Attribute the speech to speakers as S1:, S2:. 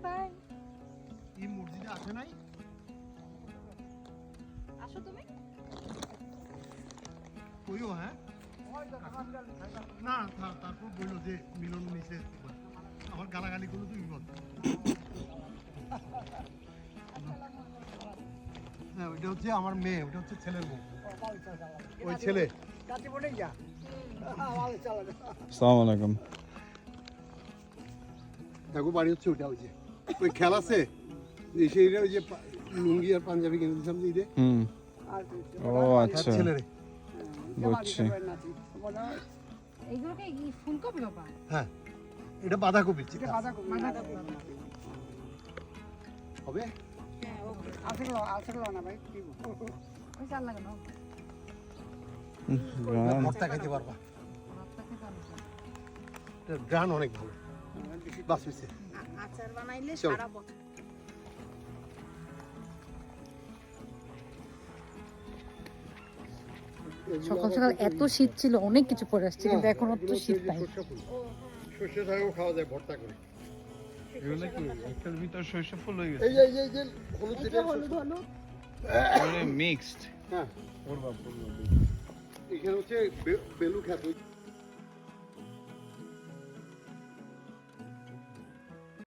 S1: Bye bye.
S2: এই মসজিদে আসে নাই?
S1: আসো তুমি।
S2: কইও হ্যাঁ না তারপর বললো যে মিলন নিচে আমার গালাগালি করলো তুই বল। হ্যাঁ ওইটা হচ্ছে আমার মেয়ে, ওটা হচ্ছে ছেলের মেয়ে, ওই ছেলে।
S3: আসসালামু আলাইকুম।
S2: দেখো বাড়ি হচ্ছে ওটা, ওই যে ওই খেলা আছে সেইটা, ওই যে লুঙ্গি আর পাঞ্জাবি কিনে দিয়েছিলাম যে
S3: ও আচ্ছা,
S2: ছেলেরে।
S3: বুঝছি।
S1: এইগুলোকে ফুলকপি বাবা।
S2: হ্যাঁ এটা বাঁধাকপি হবে।
S1: হ্যাঁ ওকে। ওই চাল লাগানো।
S2: ভর্তা খেতে পারবা,
S1: ভাতটা খেতে হবে।
S2: গ্রান অনেক ভালো। বাস হয়েছে।
S1: আচার বানাইলে
S2: চলো।
S1: সারা বছর। সকাল সকাল এত শীত ছিল, অনেক কিছু পরে আসছে, কিন্তু এখন তো শীত নাই।
S2: সর্ষে শাকও খাওয়া যায় ভর্তা করে।
S3: এগুলো কি একটার ভিতর সরষে ফুল হয়ে গেছে?
S2: এই যে হলুদ যেটা
S1: হলুদ হলুদ।
S3: মিক্সড।
S2: হ্যাঁ
S3: ওর বাপ।
S2: এখানে হচ্ছে বেলু খ্যাত।